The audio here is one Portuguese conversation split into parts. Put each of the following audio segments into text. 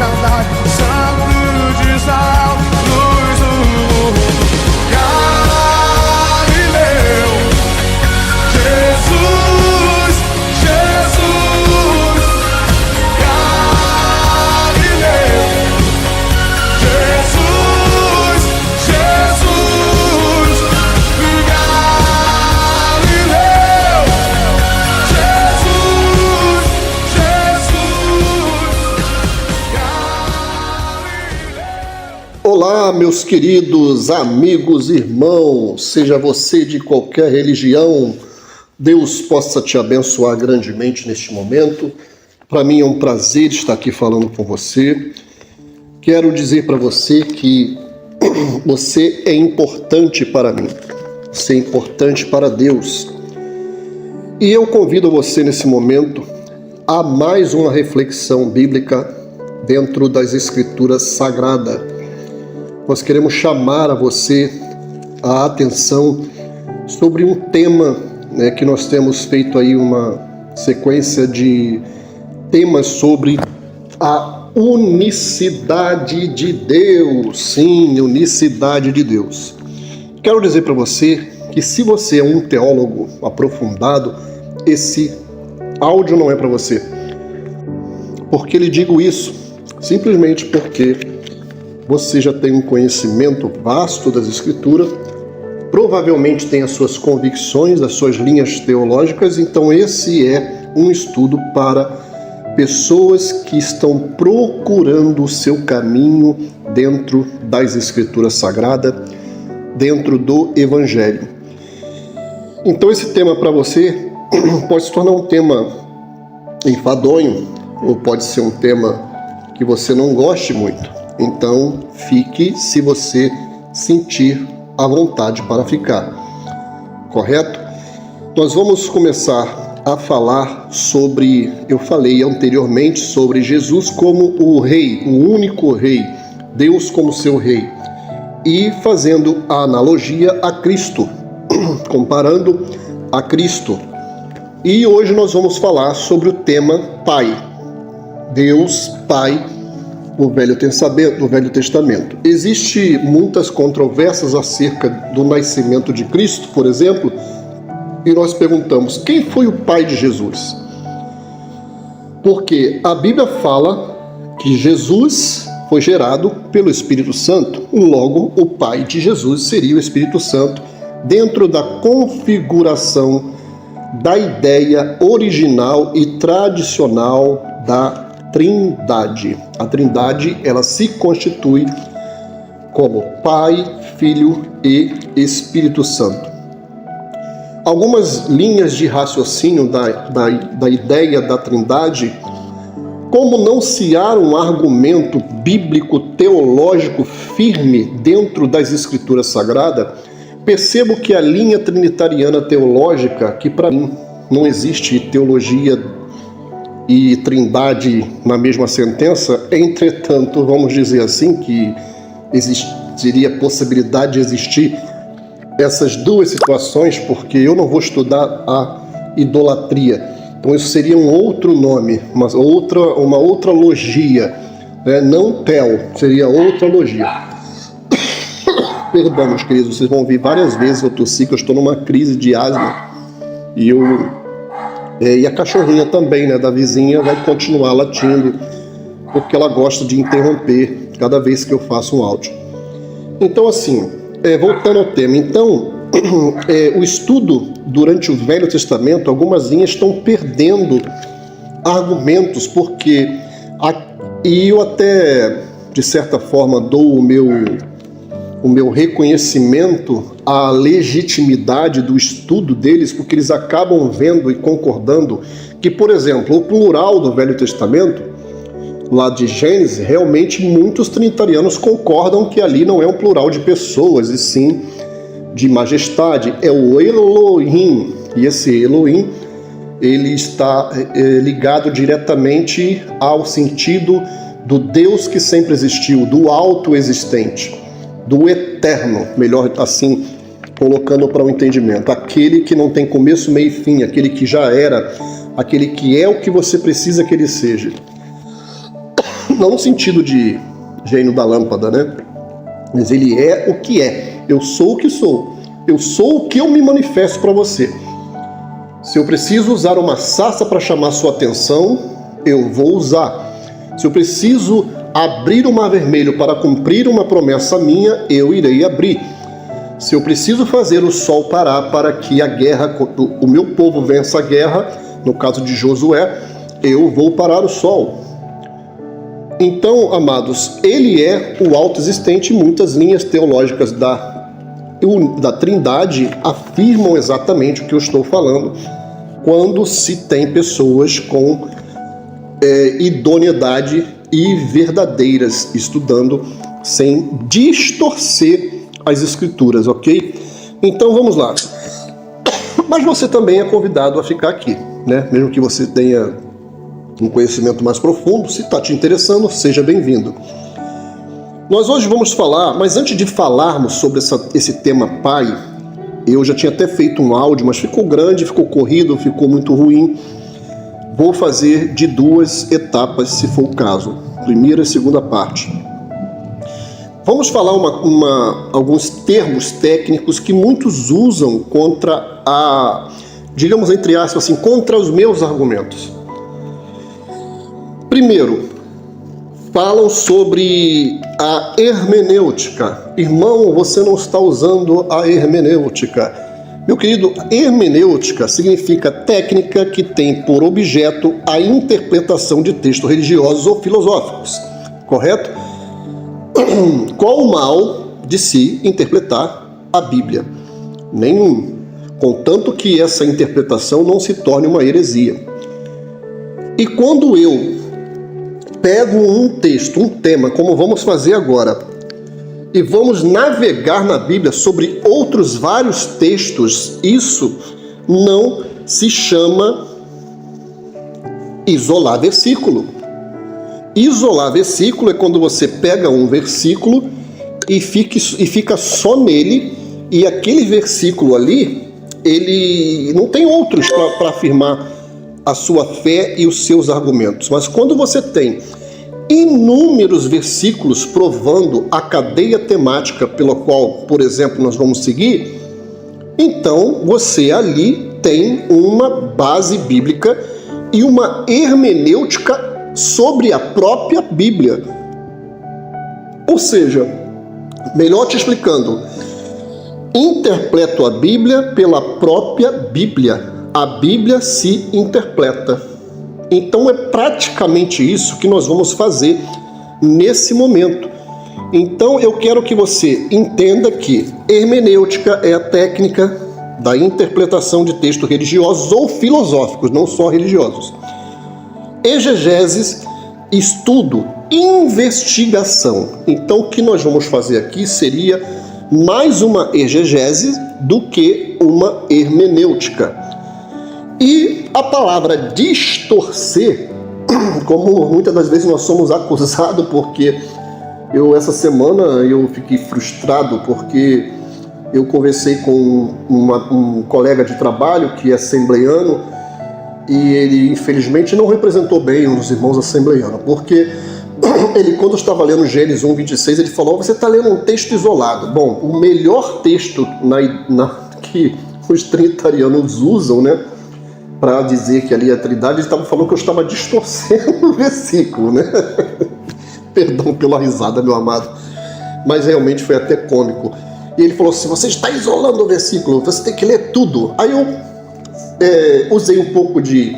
Shaddai, Santo de Israel, luz do mundo. Galileu, Jesus, Jesus. Galileu, Jesus, Jesus. Galileu, Jesus, Jesus. Olá, meus queridos amigos, irmãos, seja você de qualquer religião, Deus possa te abençoar grandemente neste momento. Para mim é um prazer estar aqui falando com você. Quero dizer para você que você é importante para mim, você é importante para Deus. E eu convido você nesse momento a mais uma reflexão bíblica dentro das Escrituras Sagradas. Nós queremos chamar a você a atenção sobre um tema, que nós temos feito aí uma sequência de temas sobre a unicidade de Deus. Sim, unicidade de Deus. Quero dizer para você que se você é um teólogo aprofundado, esse áudio não é para você. Por que lhe digo isso? Simplesmente porque você já tem um conhecimento vasto das Escrituras, provavelmente tem as suas convicções, as suas linhas teológicas, então esse é um estudo para pessoas que estão procurando o seu caminho dentro das Escrituras Sagradas, dentro do Evangelho. Então esse tema para você pode se tornar um tema enfadonho, ou pode ser um tema que você não goste muito. Então, fique se você sentir a vontade para ficar. Correto? Nós vamos começar a falar sobre, eu falei anteriormente, sobre Jesus como o Rei, o único Rei, Deus como seu Rei, e fazendo a analogia a Cristo, comparando a Cristo. E hoje nós vamos falar sobre o tema Pai. Deus, Pai, do Velho Testamento. Existem muitas controvérsias acerca do nascimento de Cristo, por exemplo, e nós perguntamos, quem foi o pai de Jesus? Porque a Bíblia fala que Jesus foi gerado pelo Espírito Santo, logo o pai de Jesus seria o Espírito Santo, dentro da configuração da ideia original e tradicional da Trindade. A Trindade, ela se constitui como Pai, Filho e Espírito Santo. Algumas linhas de raciocínio da ideia da Trindade, como não se há um argumento bíblico teológico firme dentro das Escrituras Sagradas, percebo que a linha trinitariana teológica, que para mim não existe teologia e Trindade na mesma sentença, entretanto, vamos dizer assim, que existiria possibilidade de existir essas duas situações, porque eu não vou estudar a idolatria, então isso seria um outro nome, uma outra logia, não tel, seria outra logia. Perdão, meus queridos, vocês vão ouvir várias vezes eu tossi, que eu estou numa crise de asma, e a cachorrinha também, da vizinha, vai continuar latindo, porque ela gosta de interromper cada vez que eu faço um áudio. Então, assim, voltando ao tema, então, o estudo durante o Velho Testamento, algumas linhas estão perdendo argumentos, porque, e eu até, de certa forma, dou o meu reconhecimento à legitimidade do estudo deles, porque eles acabam vendo e concordando que, por exemplo, o plural do Velho Testamento, lá de Gênesis, realmente muitos trinitarianos concordam que ali não é um plural de pessoas, e sim de majestade, é o Elohim, e esse Elohim, ele está ligado diretamente ao sentido do Deus que sempre existiu, do autoexistente, do eterno, melhor assim, colocando para o entendimento, aquele que não tem começo, meio e fim, aquele que já era, aquele que é o que você precisa que ele seja. Não no sentido de gênio da lâmpada, né? Mas ele é o que é. Eu sou o que sou. Eu sou o que eu me manifesto para você. Se eu preciso usar uma sarça para chamar sua atenção, eu vou usar. Se eu preciso abrir o mar vermelho para cumprir uma promessa minha, eu irei abrir. Se eu preciso fazer o sol parar para que a guerra, o meu povo vença a guerra, no caso de Josué, eu vou parar o sol. Então, amados, ele é o autoexistente. Muitas linhas teológicas da Trindade afirmam exatamente o que eu estou falando quando se tem pessoas com idoneidade e verdadeiras estudando sem distorcer as escrituras, ok? Então vamos lá. Mas você também é convidado a ficar aqui, né? Mesmo que você tenha um conhecimento mais profundo, se está te interessando, seja bem-vindo. Nós hoje vamos falar, mas antes de falarmos sobre esse tema pai, eu já tinha até feito um áudio, mas ficou grande, ficou corrido, ficou muito ruim. Vou fazer de 2 etapas, se for o caso. Primeira e segunda parte. Vamos falar alguns termos técnicos que muitos usam contra digamos entre aspas assim, contra os meus argumentos. Primeiro, falam sobre a hermenêutica. Irmão, você não está usando a hermenêutica. Meu querido, hermenêutica significa técnica que tem por objeto a interpretação de textos religiosos ou filosóficos, correto? Qual o mal de se interpretar a Bíblia? Nenhum, contanto que essa interpretação não se torne uma heresia. E quando eu pego um texto, um tema, como vamos fazer agora, e vamos navegar na Bíblia sobre outros vários textos, isso não se chama isolar versículo. Isolar versículo é quando você pega um versículo e fica só nele, e aquele versículo ali, ele não tem outros para afirmar a sua fé e os seus argumentos. Mas quando você tem inúmeros versículos provando a cadeia temática pela qual, por exemplo, nós vamos seguir, então você ali tem uma base bíblica e uma hermenêutica sobre a própria Bíblia. Ou seja, melhor te explicando, interpreto a Bíblia pela própria Bíblia. A Bíblia se interpreta. Então é praticamente isso que nós vamos fazer nesse momento. Então eu quero que você entenda que hermenêutica é a técnica da interpretação de textos religiosos ou filosóficos, não só religiosos. Exegeses, estudo, investigação. Então o que nós vamos fazer aqui seria mais uma exegese do que uma hermenêutica. E a palavra distorcer, como muitas das vezes nós somos acusados, porque essa semana eu fiquei frustrado porque eu conversei com um colega de trabalho que é assembleiano e ele infelizmente não representou bem os irmãos assembleianos, porque ele, quando estava lendo Gênesis 1:26, ele falou: você está lendo um texto isolado. Bom, o melhor texto que os trinitarianos usam, né, para dizer que ali é a Trindade, eles estavam falando que eu estava distorcendo o versículo, né? Perdão pela risada, meu amado, mas realmente foi até cômico. E ele falou assim: você está isolando o versículo, você tem que ler tudo. Aí eu usei um pouco de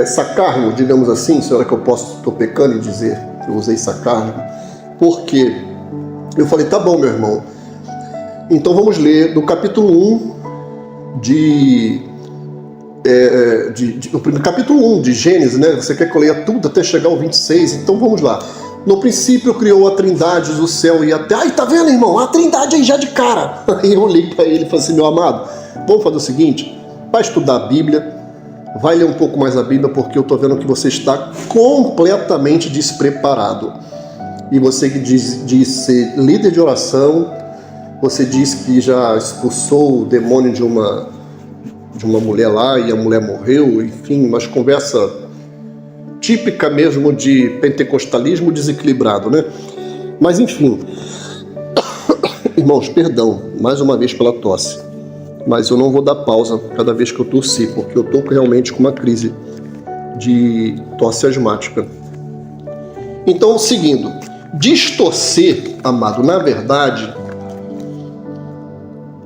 sacarmo, digamos assim, se é que eu estou pecando em dizer que eu usei sacarmo, porque eu falei: tá bom, meu irmão, então vamos ler do capítulo 1 o capítulo 1 de Gênesis, né? Você quer que eu leia tudo até chegar ao 26? Então vamos lá. No princípio criou a Trindade, o céu e a terra. Ai, tá vendo, irmão? A Trindade aí já de cara. Aí eu olhei para ele e falei assim: meu amado, vamos fazer o seguinte, vai estudar a Bíblia, vai ler um pouco mais a Bíblia, porque eu tô vendo que você está completamente despreparado. E você que diz ser líder de oração, você diz que já expulsou o demônio de uma mulher lá e a mulher morreu, enfim, mas conversa típica mesmo de pentecostalismo desequilibrado, né? Mas enfim, irmãos, perdão, mais uma vez pela tosse, mas eu não vou dar pausa cada vez que eu tossir, porque eu estou realmente com uma crise de tosse asmática. Então, seguindo, distorcer, amado, na verdade,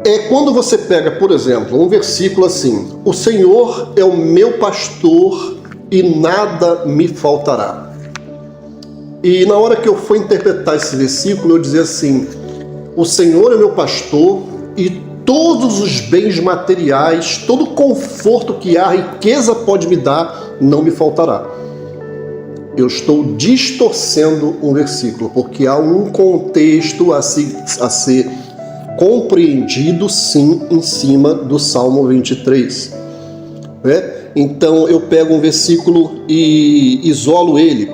é quando você pega, por exemplo, um versículo assim: o Senhor é o meu pastor e nada me faltará. E na hora que eu for interpretar esse versículo, eu dizer assim: o Senhor é meu pastor e todos os bens materiais, todo o conforto que a riqueza pode me dar, não me faltará. Eu estou distorcendo um versículo, porque há um contexto a ser compreendido, sim, em cima do Salmo 23. Né? Então eu pego um versículo e isolo ele.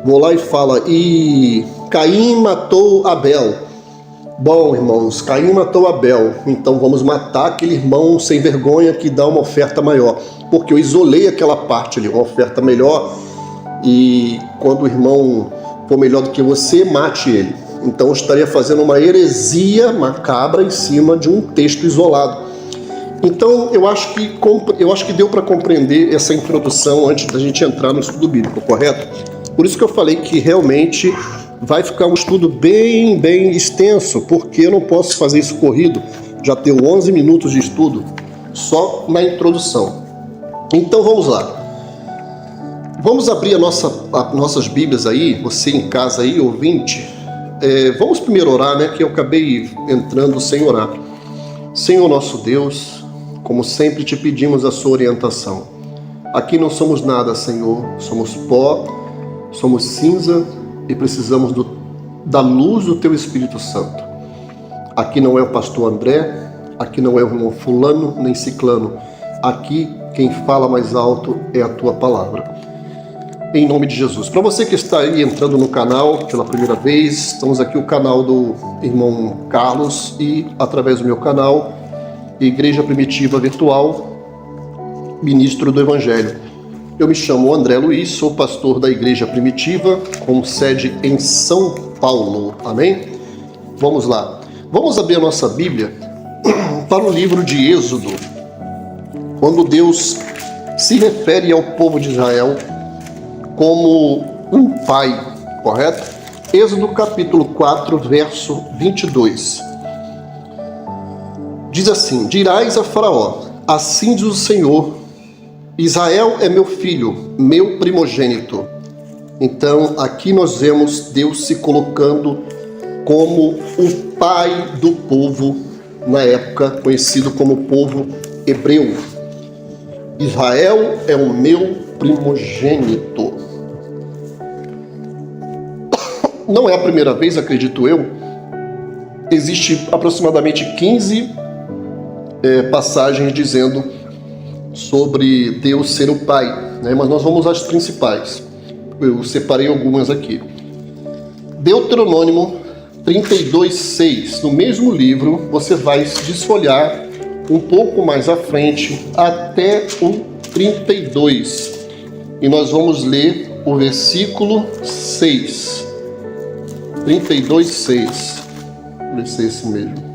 Vou lá e falo: e Caim matou Abel. Bom, irmãos, Caim matou Abel, então vamos matar aquele irmão sem vergonha que dá uma oferta maior. Porque eu isolei aquela parte ali, uma oferta melhor, e quando o irmão for melhor do que você, mate ele. Então eu estaria fazendo uma heresia macabra em cima de um texto isolado. Então eu acho que deu para compreender essa introdução antes da gente entrar no estudo bíblico, correto? Por isso que eu falei que realmente vai ficar um estudo bem extenso, porque eu não posso fazer isso corrido. Já tenho 11 minutos de estudo só na introdução. Então vamos lá. Vamos abrir nossas Bíblias aí, você em casa aí, ouvinte. Vamos primeiro orar, né? Que eu acabei entrando sem orar. Senhor nosso Deus, como sempre te pedimos a sua orientação. Aqui não somos nada, Senhor. Somos pó, somos cinza e precisamos da luz do teu Espírito Santo. Aqui não é o pastor André, aqui não é o irmão fulano nem ciclano. Aqui quem fala mais alto é a tua palavra. Em nome de Jesus. Para você que está aí entrando no canal pela primeira vez, estamos aqui o canal do irmão Carlos e através do meu canal, Igreja Primitiva Virtual, Ministro do Evangelho. Eu me chamo André Luiz, sou pastor da Igreja Primitiva, com sede em São Paulo. Amém? Vamos lá. Vamos abrir a nossa Bíblia para o livro de Êxodo, quando Deus se refere ao povo de Israel como um pai, correto? Êxodo capítulo 4, verso 22. Diz assim: dirás a Faraó, assim diz o Senhor, Israel é meu filho, meu primogênito. Então aqui nós vemos Deus se colocando como o pai do povo, na época conhecido como povo hebreu. Israel é o meu primogênito. Não é a primeira vez, acredito eu. Existe aproximadamente 15 passagens dizendo sobre Deus ser o pai, né? Mas nós vamos às principais. Eu separei algumas aqui. Deuteronômio 32:6. No mesmo livro, você vai desfolhar um pouco mais à frente até o 32. E nós vamos ler o versículo 6. 32:6. Deve ser esse mesmo.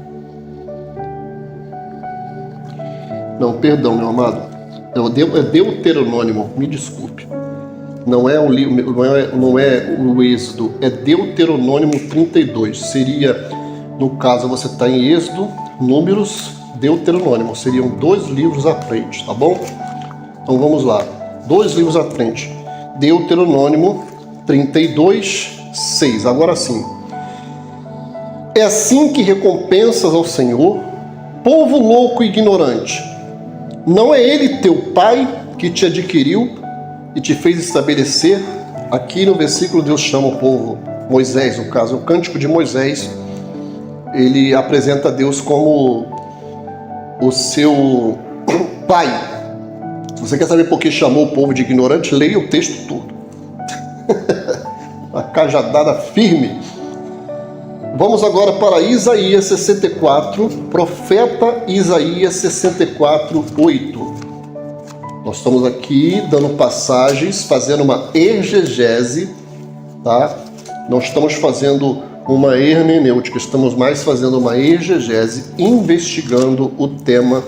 Não, perdão, meu amado. É Deuteronômio, me desculpe. Não é o livro, não é o Êxodo, é Deuteronômio 32. Seria, no caso, você está em Êxodo, Números, Deuteronômio. Seriam 2 livros à frente, tá bom? Então vamos lá. 2 livros à frente. Deuteronômio 32:6. Agora sim. É assim que recompensas ao Senhor, povo louco e ignorante. Não é ele teu pai que te adquiriu e te fez estabelecer? Aqui no versículo Deus chama o povo, Moisés, no caso, o cântico de Moisés, ele apresenta a Deus como o seu pai. Você quer saber por que chamou o povo de ignorante? Leia o texto todo. Uma cajadada firme. Vamos agora para Isaías 64, profeta Isaías 64:8. Nós estamos aqui dando passagens, fazendo uma exegese, tá? Não estamos fazendo uma hermenêutica, estamos mais fazendo uma exegese, investigando o tema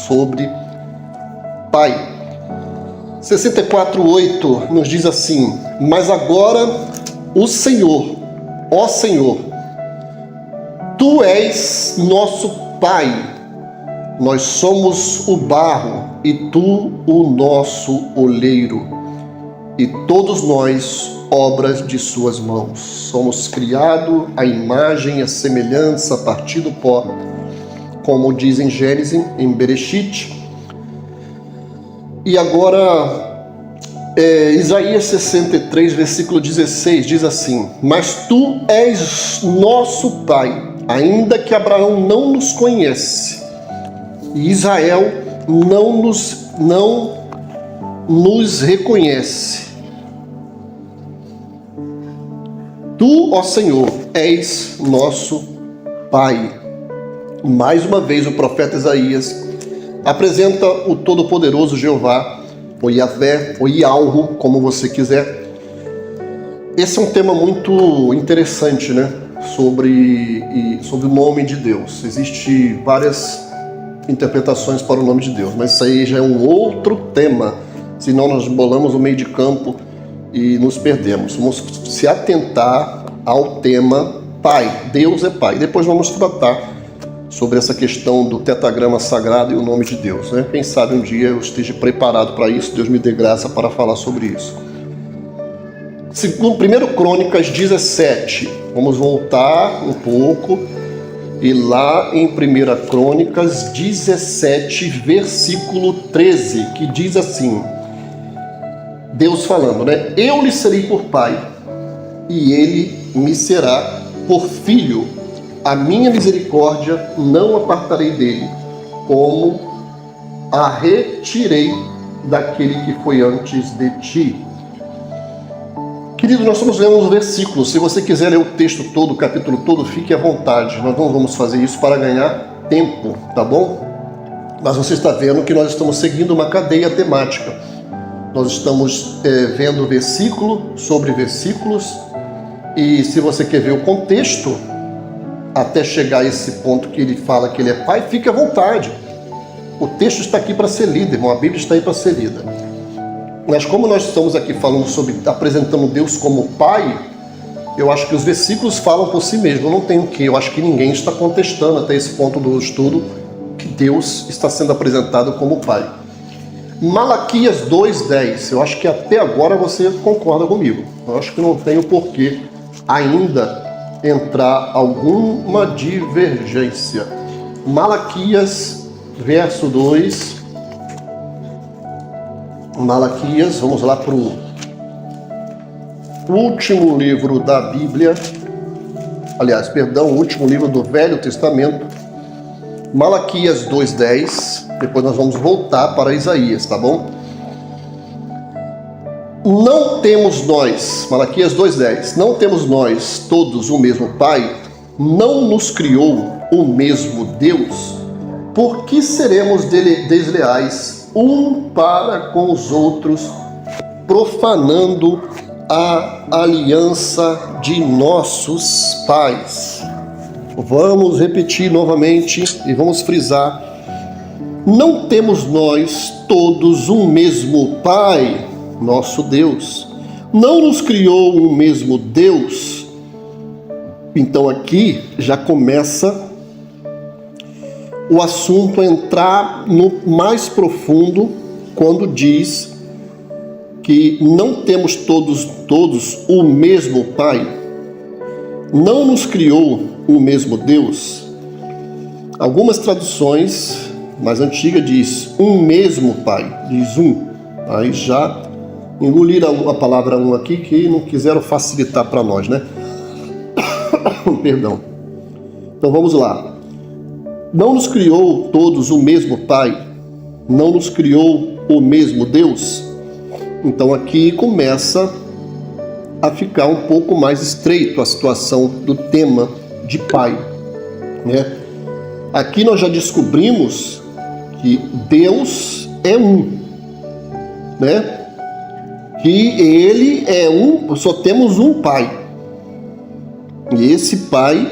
sobre Pai. 64:8 nos diz assim: mas agora o Senhor, ó Senhor, Tu és nosso Pai, nós somos o barro e Tu o nosso oleiro, e todos nós obras de Suas mãos. Somos criados à imagem e à semelhança a partir do pó, como diz em Gênesis, em Bereshit. E agora, Isaías 63, versículo 16, diz assim: mas Tu és nosso Pai, ainda que Abraão não nos conhece, e Israel não nos reconhece. Tu, ó Senhor, és nosso Pai. Mais uma vez o profeta Isaías apresenta o Todo-Poderoso Jeová, ou Yahvé, ou Yalhu, como você quiser. Esse é um tema muito interessante, né? Sobre o nome de Deus. Existem várias interpretações para o nome de Deus, mas isso aí já é um outro tema, senão nós bolamos o meio de campo e nos perdemos. Vamos se atentar ao tema Pai. Deus é Pai. Depois vamos tratar sobre essa questão do tetragrama sagrado e o nome de Deus, né? Quem sabe um dia eu esteja preparado para isso, Deus me dê graça para falar sobre isso. Segundo 1 Crônicas 17, vamos voltar um pouco, e lá em 1 Crônicas 17, versículo 13, que diz assim, Deus falando, né? Eu lhe serei por pai, e ele me será por filho. A minha misericórdia não apartarei dele, como a retirei daquele que foi antes de ti. Querido, nós estamos lendo os versículos. Se você quiser ler o texto todo, o capítulo todo, fique à vontade. Nós não vamos fazer isso para ganhar tempo, tá bom? Mas você está vendo que nós estamos seguindo uma cadeia temática. Nós estamos vendo versículo sobre versículos, e se você quer ver o contexto, até chegar a esse ponto que ele fala que ele é pai, fique à vontade. O texto está aqui para ser lido, irmão. A Bíblia está aí para ser lida. Mas como nós estamos aqui falando sobre, apresentando Deus como pai, eu acho que os versículos falam por si mesmos. Eu não tenho que, eu acho que ninguém está contestando até esse ponto do estudo que Deus está sendo apresentado como pai. Malaquias 2:10. Eu acho que até agora você concorda comigo. Eu acho que não tenho porquê ainda entrar alguma divergência. Malaquias, verso 2. Malaquias, vamos lá para o último livro da Bíblia. Aliás, perdão, o último livro do Velho Testamento. Malaquias 2:10. Depois nós vamos voltar para Isaías, tá bom? Não temos nós, Malaquias 2:10, não temos nós todos o mesmo Pai? Não nos criou o mesmo Deus? Por que seremos desleais um para com os outros, profanando a aliança de nossos pais? Vamos repetir novamente e vamos frisar. Não temos nós todos um mesmo Pai, nosso Deus? Não nos criou um mesmo Deus? Então aqui já começa o assunto a entrar no mais profundo, quando diz que não temos todos o mesmo Pai. Não nos criou o mesmo Deus? Algumas traduções mais antigas diz um mesmo Pai, diz um. Aí já engoliram a palavra um aqui que não quiseram facilitar para nós, né? Perdão. Então vamos lá. Não nos criou todos o mesmo Pai? Não nos criou o mesmo Deus? Então aqui começa a ficar um pouco mais estreito a situação do tema de Pai, né? Aqui nós já descobrimos que Deus é um. né? Que ele só temos um pai. E esse pai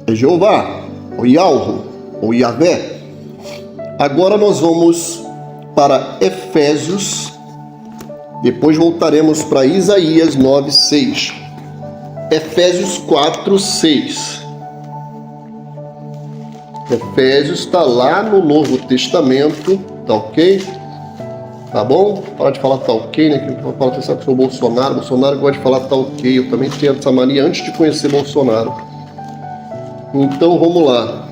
é Jeová, ou Yahweh, ou Yahvé. Agora nós vamos para Efésios, depois voltaremos para Isaías 9:6. Efésios 4:6. Efésios está lá no Novo Testamento, tá ok? Tá bom? Para de falar tá ok, né? Que fala que eu sou Bolsonaro gosta de falar tá ok. Eu também tinha essa mania antes de conhecer Bolsonaro. Então vamos lá.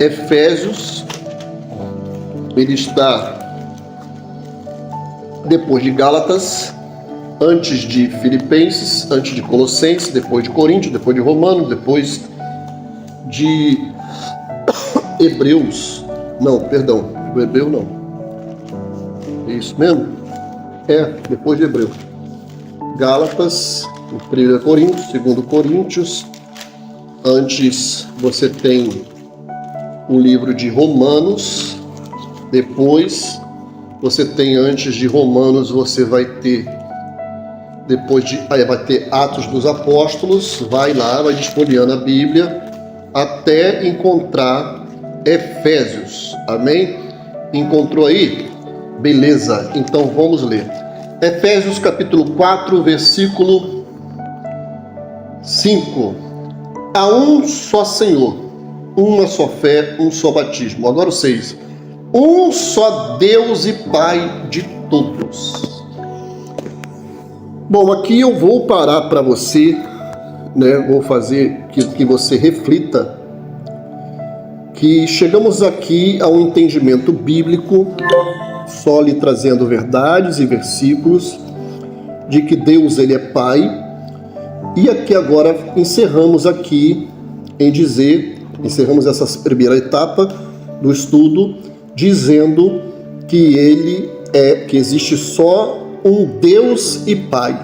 Efésios, ele está depois de Gálatas, antes de Filipenses, antes de Colossenses, depois de Coríntios, depois de Romanos, depois de Hebreus. Não, perdão, o Hebreu não. É isso mesmo? Depois de Hebreus. Gálatas, 1 Coríntios, 2 Coríntios. Antes você tem o livro de Romanos. Depois você tem, antes de Romanos, você vai ter vai ter Atos dos Apóstolos. Vai lá, vai desfolhando a Bíblia até encontrar Efésios. Amém? Encontrou aí? Beleza, então vamos ler. Efésios capítulo 4, versículo 5. Há um só Senhor, uma só fé, um só batismo. Agora o 6. Um só Deus e Pai de todos. Bom, aqui eu vou parar para você, né? Vou fazer que você reflita que chegamos aqui a um entendimento bíblico, só lhe trazendo verdades e versículos de que Deus ele é Pai. E aqui agora encerramos essa primeira etapa do estudo dizendo que que existe só um Deus e Pai.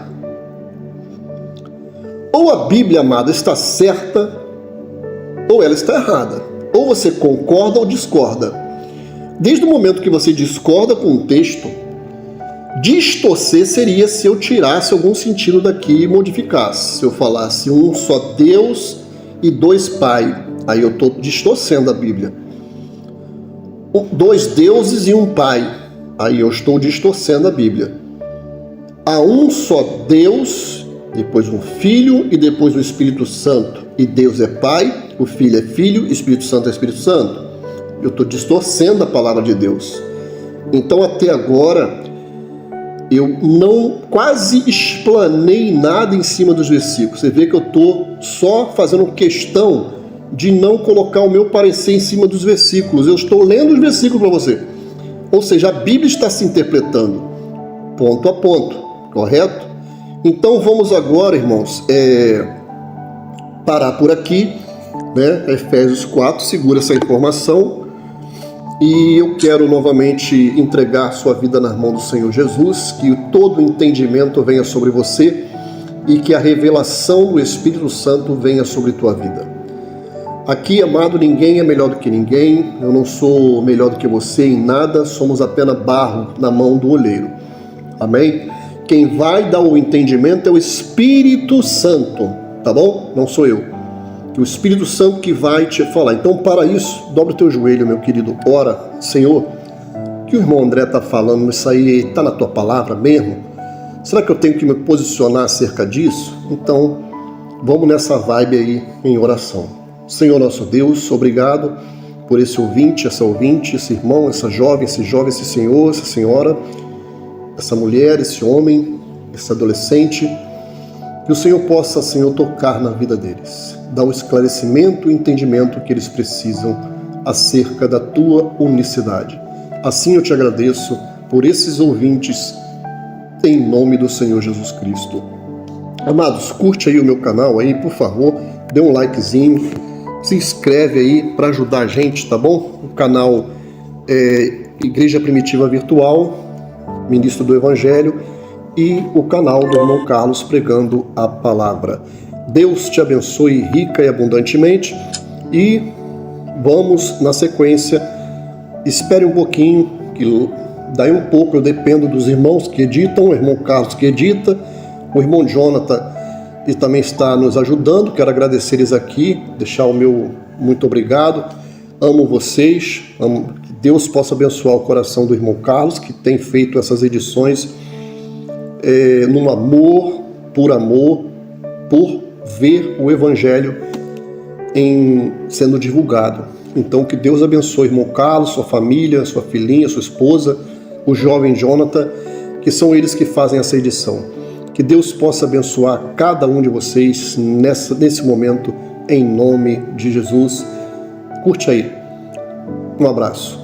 Ou a Bíblia, amada, está certa ou ela está errada. Ou você concorda ou discorda. Desde o momento que você discorda com um texto, distorcer seria se eu tirasse algum sentido daqui e modificasse. Se eu falasse um só Deus e dois Pai, aí eu estou distorcendo a Bíblia. Dois deuses e um Pai, aí eu estou distorcendo a Bíblia. Há um só Deus, depois um Filho e depois o Espírito Santo. E Deus é Pai, o Filho é Filho, o Espírito Santo é Espírito Santo. Eu estou distorcendo a palavra de Deus. Então até agora eu não quase explanei nada em cima dos versículos. Você vê que eu estou só fazendo questão de não colocar o meu parecer em cima dos versículos. Eu estou lendo os versículos para você. Ou seja, a Bíblia está se interpretando ponto a ponto, correto? Então vamos agora, irmãos, parar por aqui, né? Efésios 4, segura essa informação. E eu quero novamente entregar sua vida nas mãos do Senhor Jesus, que todo entendimento venha sobre você e que a revelação do Espírito Santo venha sobre tua vida. Aqui, amado, ninguém é melhor do que ninguém, eu não sou melhor do que você em nada, somos apenas barro na mão do olheiro. Amém? Quem vai dar o entendimento é o Espírito Santo, tá bom? Não sou eu. Que o Espírito Santo que vai te falar. Então, para isso, dobra o teu joelho, meu querido. Ora, Senhor, que o irmão André está falando, isso aí está na tua palavra mesmo? Será que eu tenho que me posicionar acerca disso? Então, vamos nessa vibe aí em oração. Senhor nosso Deus, obrigado por esse ouvinte, essa ouvinte, esse irmão, essa jovem, esse senhor, essa senhora, essa mulher, esse homem, esse adolescente. Que o Senhor possa, Senhor, tocar na vida deles. Dar o esclarecimento e o entendimento que eles precisam acerca da tua unicidade. Assim eu te agradeço por esses ouvintes, em nome do Senhor Jesus Cristo. Amados, curte aí o meu canal aí, por favor, dê um likezinho, se inscreve aí para ajudar a gente, tá bom? O canal é Igreja Primitiva Virtual, Ministro do Evangelho, e o canal do irmão Carlos pregando a palavra. Deus te abençoe rica e abundantemente e vamos na sequência. Espere um pouquinho, que Daí um pouco eu dependo dos irmãos que editam, o irmão Carlos que edita, o irmão Jonathan que também está nos ajudando. Quero agradecer eles aqui, deixar o meu muito obrigado. Amo vocês, que Deus possa abençoar o coração do irmão Carlos, que tem feito essas edições num amor, por ver o Evangelho sendo divulgado. Então que Deus abençoe o irmão Carlos, sua família, sua filhinha, sua esposa, o jovem Jonathan, que são eles que fazem essa edição. Que Deus possa abençoar cada um de vocês nesse momento, em nome de Jesus. Curte aí. Um abraço.